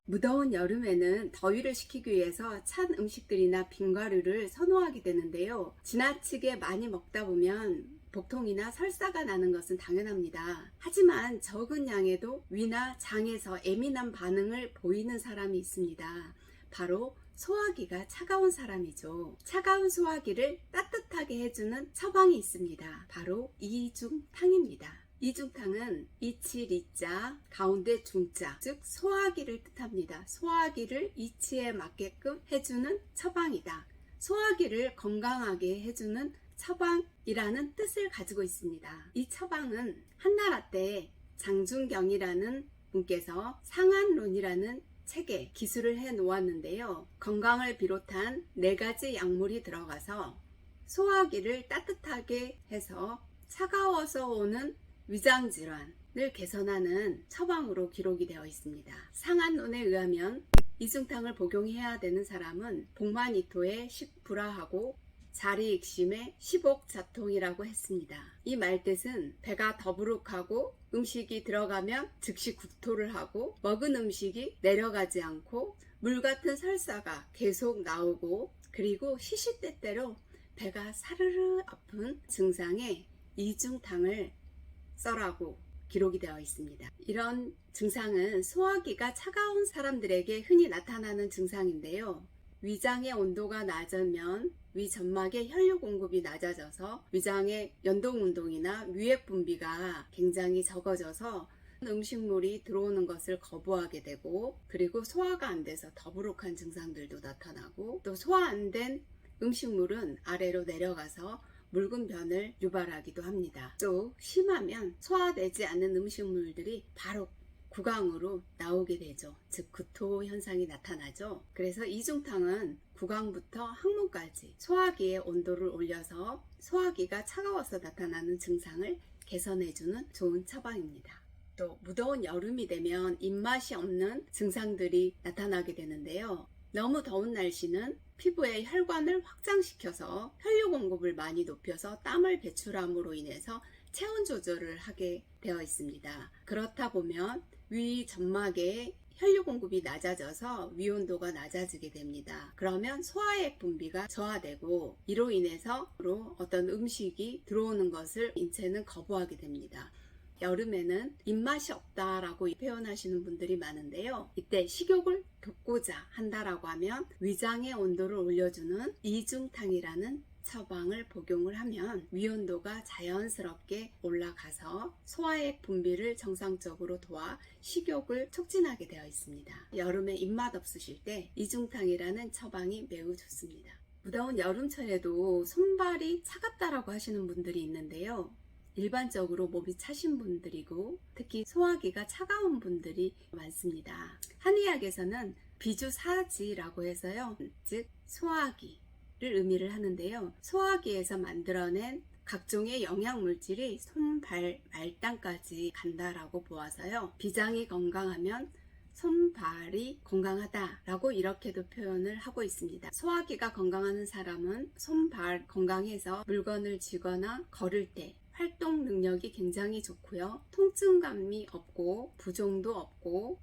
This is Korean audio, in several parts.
무더운 여름에는 더위를 식히기 위해서 찬 음식들이나 빙과류를 선호하게 되는데요. 지나치게 많이 먹다 보면 복통이나 설사가 나는 것은 당연합니다. 하지만 적은 양에도 위나 장에서 예민한 반응을 보이는 사람이 있습니다. 바로 소화기가 차가운 사람이죠. 차가운 소화기를 따뜻하게 해주는 처방이 있습니다. 바로 이중탕입니다. 이중탕은 이치리자 가운데 중자, 즉 소화기를 뜻합니다. 소화기를 이치에 맞게끔 해주는 처방이다. 소화기를 건강하게 해주는 처방이라는 뜻을 가지고 있습니다. 이 처방은 한나라 때 장준경이라는 분께서 상한론이라는 책에 기술을 해 놓았는데요. 건강을 비롯한 4가지 약물이 들어가서 소화기를 따뜻하게 해서 차가워서 오는 위장질환을 개선하는 처방으로 기록이 되어 있습니다. 상한론에 의하면 이중탕을 복용해야 되는 사람은 복만이토의 식불화하고 자리익심의 식옥자통이라고 했습니다. 이 말뜻은 배가 더부룩하고 음식이 들어가면 즉시 구토를 하고 먹은 음식이 내려가지 않고 물같은 설사가 계속 나오고 그리고 시시때때로 배가 사르르 아픈 증상에 이중탕을 써라고 기록이 되어 있습니다. 이런 증상은 소화기가 차가운 사람들에게 흔히 나타나는 증상인데요. 위장의 온도가 낮으면 위점막의 혈류 공급이 낮아져서 위장의 연동운동이나 위액 분비가 굉장히 적어져서 음식물이 들어오는 것을 거부하게 되고 그리고 소화가 안 돼서 더부룩한 증상들도 나타나고 또 소화 안 된 음식물은 아래로 내려가서 묽은 변을 유발하기도 합니다. 또 심하면 소화되지 않는 음식물들이 바로 구강으로 나오게 되죠. 즉 구토 현상이 나타나죠. 그래서 이중탕은 구강부터 항문까지 소화기의 온도를 올려서 소화기가 차가워서 나타나는 증상을 개선해주는 좋은 처방입니다. 또 무더운 여름이 되면 입맛이 없는 증상들이 나타나게 되는데요. 너무 더운 날씨는 피부의 혈관을 확장시켜서 혈류 공급을 많이 높여서 땀을 배출함으로 인해서 체온 조절을 하게 되어 있습니다. 그렇다 보면 위 점막에 혈류 공급이 낮아져서 위온도가 낮아지게 됩니다. 그러면 소화액 분비가 저하되고 이로 인해서 어떤 음식이 들어오는 것을 인체는 거부하게 됩니다. 여름에는 입맛이 없다라고 표현하시는 분들이 많은데요. 이때 식욕을 돋고자 한다라고 하면 위장의 온도를 올려주는 이중탕이라는 처방을 복용을 하면 위온도가 자연스럽게 올라가서 소화액 분비를 정상적으로 도와 식욕을 촉진하게 되어 있습니다. 여름에 입맛 없으실 때 이중탕이라는 처방이 매우 좋습니다. 무더운 여름철에도 손발이 차갑다라고 하시는 분들이 있는데요. 일반적으로 몸이 차신 분들이고 특히 소화기가 차가운 분들이 많습니다. 한의학에서는 비주사지라고 해서요, 즉 소화기를 의미를 하는데요. 소화기에서 만들어낸 각종의 영양물질이 손, 발, 말단까지 간다라고 보아서요. 비장이 건강하면 손, 발이 건강하다라고 이렇게도 표현을 하고 있습니다. 소화기가 건강한 사람은 손, 발 건강해서 물건을 쥐거나 걸을 때 활동 능력이 굉장히 좋고요. 통증감이 없고 부종도 없고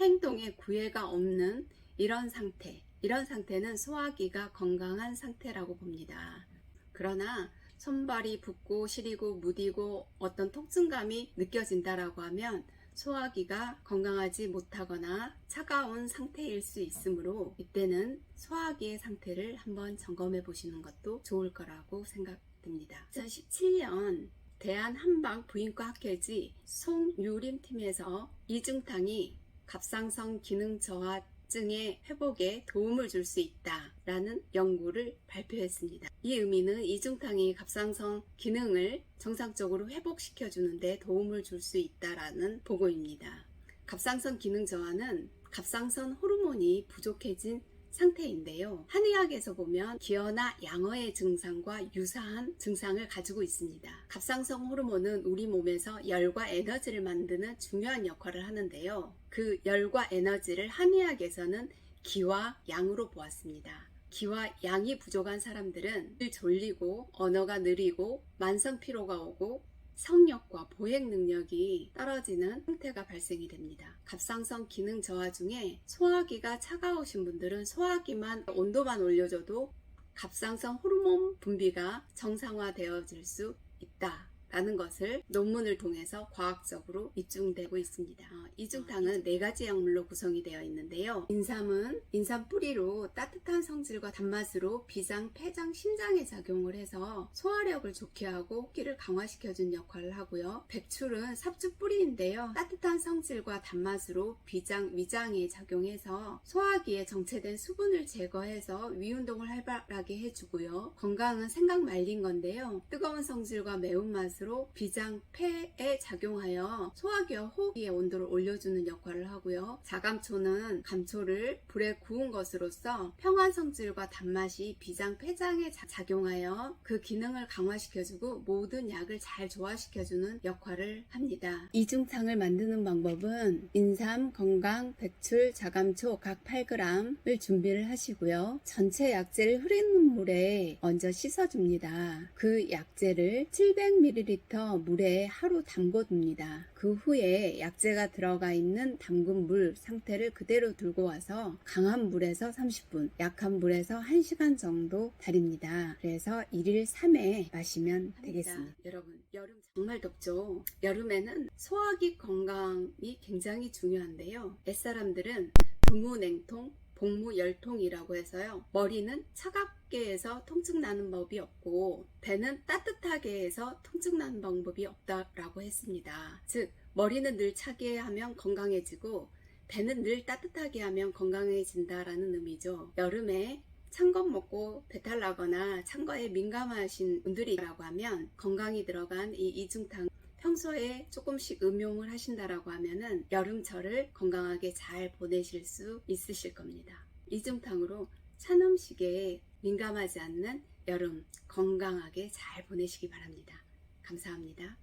행동에 구애가 없는 이런 상태는 소화기가 건강한 상태라고 봅니다. 그러나 손발이 붓고 시리고 무디고 어떤 통증감이 느껴진다라고 하면 소화기가 건강하지 못하거나 차가운 상태일 수 있으므로 이때는 소화기의 상태를 한번 점검해 보시는 것도 좋을 거라고 생각됩니다. 2017년 대한한방 부인과 학회지 송유림팀에서 이중탕이 갑상선 기능 저하증의 회복에 도움을 줄 수 있다라는 연구를 발표했습니다. 이 의미는 이중탕이 갑상선 기능을 정상적으로 회복시켜 주는데 도움을 줄 수 있다라는 보고입니다. 갑상선 기능 저하는 갑상선 호르몬이 부족해진 상태인데요. 한의학에서 보면 기어나 양어의 증상과 유사한 증상을 가지고 있습니다. 갑상선 호르몬은 우리 몸에서 열과 에너지를 만드는 중요한 역할을 하는데요. 그 열과 에너지를 한의학에서는 기와 양으로 보았습니다. 기와 양이 부족한 사람들은 졸리고 언어가 느리고 만성 피로가 오고 성욕과 보행 능력이 떨어지는 상태가 발생이 됩니다. 갑상선 기능 저하 중에 소화기가 차가우신 분들은 소화기만 온도만 올려줘도 갑상선 호르몬 분비가 정상화되어질 수 있다 라는 것을 논문을 통해서 과학적으로 입증되고 있습니다. 이중탕은 4가지 약물로 구성이 되어 있는데요. 인삼은 인삼 뿌리로 따뜻한 성질과 단맛으로 비장, 폐장, 심장에 작용을 해서 소화력을 좋게 하고 호기를 강화시켜준 역할을 하고요. 백출은 삽주 뿌리인데요. 따뜻한 성질과 단맛으로 비장, 위장에 작용해서 소화기에 정체된 수분을 제거해서 위운동을 활발하게 해주고요. 건강은 생강 말린 건데요. 뜨거운 성질과 매운맛 으로 비장, 폐에 작용하여 소화기와 호흡기의 온도를 올려주는 역할을 하고요. 자감초는 감초를 불에 구운 것으로써 평안 성질과 단맛이 비장, 폐장에 작용하여 그 기능을 강화시켜주고 모든 약을 잘 조화시켜주는 역할을 합니다. 이중탕을 만드는 방법은 인삼, 건강, 백출, 자감초 각 8g을 준비를 하시고요. 전체 약재를 흐르는 물에 먼저 씻어줍니다. 그 약재를 700ml 물에 하루 담궈둡니다. 그 후에 약재가 들어가 있는 담근 물 상태를 그대로 들고 와서 강한 물에서 30분, 약한 물에서 1시간 정도 달입니다. 그래서 1일 3회 마시면 되겠습니다. 여러분, 여름 정말 덥죠? 여름에는 소화기 건강이 굉장히 중요한데요. 옛사람들은 두무냉통, 복무열통이라고 해서요. 머리는 차갑게 해서 통증 나는 법이 없고 배는 따뜻하게 해서 통증 나는 방법이 없다라고 했습니다. 즉 머리는 늘 차게 하면 건강해지고 배는 늘 따뜻하게 하면 건강해진다라는 의미죠. 여름에 찬 것 먹고 배탈 나거나 찬 거에 민감하신 분들이라고 하면 건강이 들어간 이 이중탕 평소에 조금씩 음용을 하신다라고 하면은 여름철을 건강하게 잘 보내실 수 있으실 겁니다. 이중탕으로 찬 음식에 민감하지 않는 여름 건강하게 잘 보내시기 바랍니다. 감사합니다.